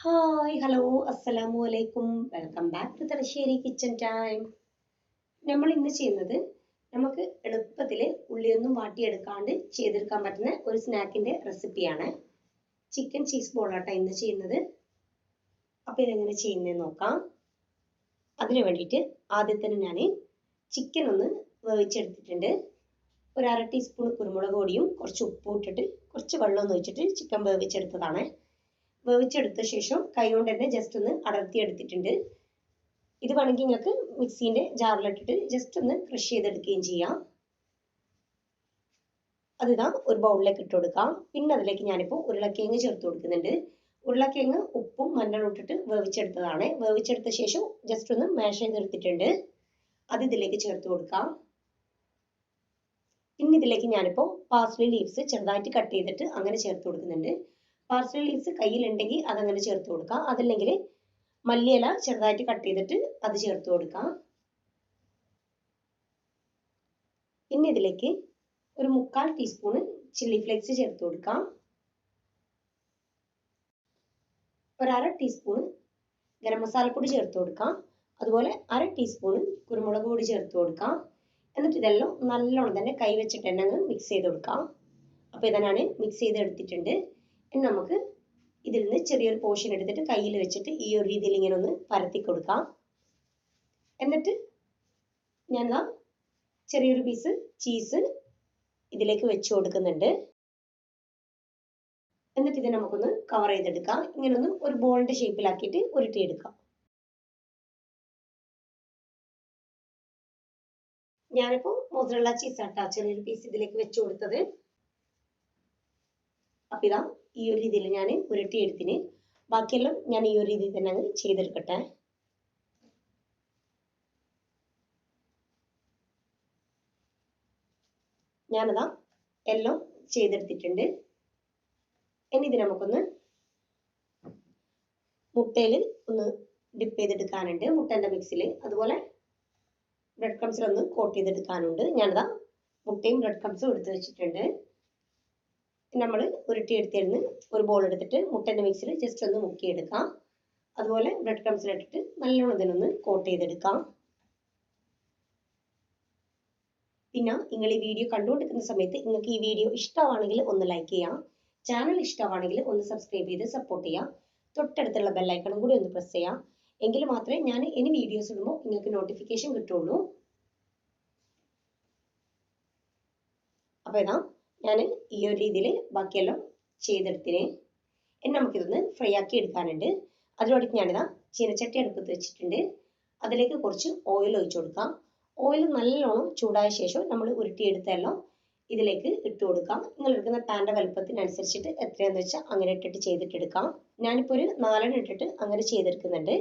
Hi hello അസ്സലാമു അലൈക്കും welcome back to Thalassery kitchen time. നമ്മൾ ഇന്ന് ചെയ്യുന്നത് നമുക്ക് എളുപ്പത്തിൽ ഉള്ളിയൊന്നും വാട്ടിയെടുക്കാണ്ട് ചെയ്തെടുക്കാൻ പറ്റുന്ന ഒരു സ്നാക്കിന്റെ റെസിപ്പിയാണ്. ചിക്കൻ ചീസ് ബോളാട്ടോ ഇന്ന് ചെയ്യുന്നത്. അപ്പോൾ ഇതെങ്ങനെ ചെയ്യുന്നതെന്ന് നോക്കാം. അതിനു വേണ്ടിയിട്ട് ആദ്യം തന്നെ ഞാൻ ചിക്കൻ ഒന്ന് വേവിച്ചെടുത്തിട്ടുണ്ട്. ഒരു 1/2 ടീസ്പൂൺ കുരുമുളക് പൊടിയും കുറച്ച് ഉപ്പും ഇട്ടിട്ട് കുറച്ച് വെള്ളം ഒഴിച്ചിട്ട് ചിക്കൻ വേവിച്ചെടുത്തതാണ്. വേവിച്ചെടുത്ത ശേഷം കൈകൊണ്ട് തന്നെ ജസ്റ്റ് ഒന്ന് അടർത്തിയെടുത്തിട്ടുണ്ട്. ഇത് വേണമെങ്കിൽ നിങ്ങൾക്ക് മിക്സീൻ്റെ ജാറിലിട്ടിട്ട് ജസ്റ്റ് ഒന്ന് ക്രഷ് ചെയ്തെടുക്കുകയും ചെയ്യാം. അതിതാ ഒരു ബൗളിലേക്ക് ഇട്ട് കൊടുക്കാം. പിന്നെ അതിലേക്ക് ഞാനിപ്പോൾ ഉരുളക്കിഴങ്ങ് ചേർത്ത് കൊടുക്കുന്നുണ്ട്. ഉരുളക്കിഴങ്ങ് ഉപ്പും മഞ്ഞളും ഇട്ടിട്ട് വേവിച്ചെടുത്തതാണ്. വേവിച്ചെടുത്ത ശേഷം ജസ്റ്റ് ഒന്ന് മാഷ് ചെയ്തെടുത്തിട്ടുണ്ട്. അത് ഇതിലേക്ക് ചേർത്ത് കൊടുക്കാം. പിന്നെ ഇതിലേക്ക് ഞാനിപ്പോൾ പാർസ്ലി ലീവ്സ് ചെറുതായിട്ട് കട്ട് ചെയ്തിട്ട് അങ്ങനെ ചേർത്ത് കൊടുക്കുന്നുണ്ട്. പാർസ്ലി ലീവ്സ് കയ്യിലുണ്ടെങ്കിൽ അതങ്ങനെ ചേർത്ത് കൊടുക്കാം. അതല്ലെങ്കിൽ മല്ലിയില ചെറുതായിട്ട് കട്ട് ചെയ്തിട്ട് അത് ചേർത്ത് കൊടുക്കാം. പിന്നെ ഇതിലേക്ക് ഒരു 1/4 ടീസ്പൂൺ ചില്ലി ഫ്ലേക്സ് ചേർത്ത് കൊടുക്കാം. ഒരു 1/2 ടീസ്പൂൺ ഗരം മസാലപ്പൊടി ചേർത്ത് കൊടുക്കാം. അതുപോലെ 1/2 ടീസ്പൂൺ കുരുമുളക് പൊടി ചേർത്ത് കൊടുക്കാം. എന്നിട്ട് ഇതെല്ലാം നല്ലോണം തന്നെ കൈ വെച്ചിട്ട് തന്നെ അങ്ങ് മിക്സ് ചെയ്ത് കൊടുക്കാം. അപ്പോൾ ഇതാണ് മിക്സ് ചെയ്തെടുത്തിട്ടുണ്ട്. ഇനി നമുക്ക് ഇതിൽ നിന്ന് ചെറിയൊരു പോർഷൻ എടുത്തിട്ട് കയ്യിൽ വെച്ചിട്ട് ഈ ഒരു രീതിയിൽ ഇങ്ങനെ ഒന്ന് പരത്തി കൊടുക്കാം. എന്നിട്ട് ഞാൻ ചെറിയൊരു പീസ് ചീസ് ഇതിലേക്ക് വെച്ച് കൊടുക്കുന്നുണ്ട്. എന്നിട്ട് ഇത് നമുക്കൊന്ന് കവർ ചെയ്തെടുക്കാം. ഇങ്ങനെ ഒന്ന് ഒരു ബോളിന്റെ ഷേപ്പിലാക്കിയിട്ട് ഉരുട്ടിയെടുക്കാം. ഞാനിപ്പോൾ മോസറല്ല ചീസ് ആട്ടാ ചെറിയൊരു പീസ് ഇതിലേക്ക് വെച്ച് കൊടുത്തത്. അപ്പം ഇതാ ഈ ഒരു രീതിയിൽ ഞാൻ ഉരുട്ടിയെടുത്തിന്. ബാക്കിയെല്ലാം ഞാൻ ഈ ഒരു രീതിയിൽ തന്നെ അങ്ങ് ചെയ്തെടുക്കട്ടെ. ഞാനതാ എല്ലാം ചെയ്തെടുത്തിട്ടുണ്ട്. ഇനി ഇത് നമുക്കൊന്ന് മുട്ടയിൽ ഒന്ന് ഡിപ്പ് ചെയ്തെടുക്കാനുണ്ട്. മുട്ടൻ്റെ മിക്സിൽ അതുപോലെ ബ്രെഡ് ക്രംസിലൊന്ന് കോട്ട് ചെയ്തെടുക്കാനുണ്ട്. ഞാനതാ മുട്ടയും ബ്രെഡ് ക്രംസും എടുത്ത് വെച്ചിട്ടുണ്ട്. നമ്മൾ ഉരുട്ടിയെടുത്തിരുന്ന് ഒരു ബോൾ എടുത്തിട്ട് മുട്ടൻ്റെ മിക്സിൽ ജസ്റ്റ് ഒന്ന് മുക്കിയെടുക്കാം. അതുപോലെ ബ്രെഡ് ക്രംസിലിട്ടിട്ട് നല്ലോണം ഇതിനൊന്ന് കോട്ട് ചെയ്തെടുക്കാം. പിന്നെ നിങ്ങൾ ഈ വീഡിയോ കണ്ടുകൊണ്ടിരിക്കുന്ന സമയത്ത് നിങ്ങൾക്ക് ഈ വീഡിയോ ഇഷ്ടമാണെങ്കിൽ ഒന്ന് ലൈക്ക് ചെയ്യാം. ചാനൽ ഇഷ്ടമാണെങ്കിൽ ഒന്ന് സബ്സ്ക്രൈബ് ചെയ്ത് സപ്പോർട്ട് ചെയ്യാം. തൊട്ടടുത്തുള്ള ബെല്ലൈക്കണും കൂടി ഒന്ന് പ്രസ് ചെയ്യാം. എങ്കിൽ മാത്രമേ ഞാൻ ഇനി വീഡിയോസ് ഇടുമ്പോൾ നിങ്ങൾക്ക് നോട്ടിഫിക്കേഷൻ കിട്ടുള്ളൂ. അപ്പോൾ ഇതാ ഞാൻ ഈ ഒരു രീതിയിൽ ബാക്കിയെല്ലാം ചെയ്തെടുത്തിന്. ഇനി നമുക്കിതൊന്ന് ഫ്രൈ ആക്കി എടുക്കാനുണ്ട്. അതിനോടേക്ക് ഞാനിതാ ചീനച്ചട്ടി അടുപ്പത്ത് വെച്ചിട്ടുണ്ട്. അതിലേക്ക് കുറച്ച് ഓയിൽ ഒഴിച്ചു കൊടുക്കാം. ഓയിൽ നല്ലോണം ചൂടായ ശേഷം നമ്മൾ ഉരുട്ടിയെടുത്തെല്ലാം ഇതിലേക്ക് ഇട്ട് കൊടുക്കാം. നിങ്ങൾ എടുക്കുന്ന പാൻ്റെ വലുപ്പത്തിനനുസരിച്ചിട്ട് എത്രയാണെന്ന് വെച്ചാൽ അങ്ങനെ ഇട്ടിട്ട് ചെയ്തിട്ടെടുക്കാം. ഞാനിപ്പോൾ ഒരു 4 ഇട്ടിട്ട് അങ്ങനെ ചെയ്തെടുക്കുന്നുണ്ട്.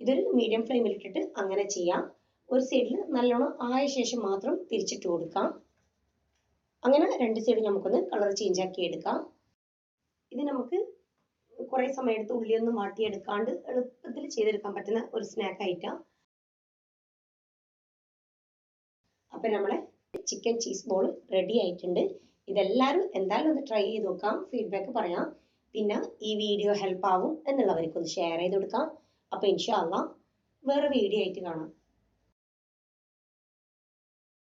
ഇതൊരു മീഡിയം ഫ്ലെയിമിൽ ഇട്ടിട്ട് അങ്ങനെ ചെയ്യാം. ഒരു സൈഡിൽ നല്ലോണം ആയ ശേഷം മാത്രം തിരിച്ചിട്ട് കൊടുക്കാം. അങ്ങനെ 2 സൈഡ് നമുക്കൊന്ന് കളർ ചേഞ്ച് ആക്കി എടുക്കാം. ഇത് നമുക്ക് കുറേ സമയം എടുത്ത് ഉള്ളിയൊന്നും വാട്ടിയെടുക്കാണ്ട് എളുപ്പത്തിൽ ചെയ്തെടുക്കാൻ പറ്റുന്ന ഒരു സ്നാക്ക് ആയിട്ടാണ്. അപ്പം നമ്മളെ ചിക്കൻ ചീസ് ബോൾ റെഡി ആയിട്ടുണ്ട്. ഇതെല്ലാവരും എന്തായാലും ഒന്ന് ട്രൈ ചെയ്ത് നോക്കാം. ഫീഡ്ബാക്ക് പറയാം. പിന്നെ ഈ വീഡിയോ ഹെൽപ്പ് ആവും എന്നുള്ളവർക്കൊന്ന് ഷെയർ ചെയ്ത് കൊടുക്കാം. അപ്പോൾ ഇൻഷാ അല്ലാഹ് വേറെ വീഡിയോ ആയിട്ട് കാണാം.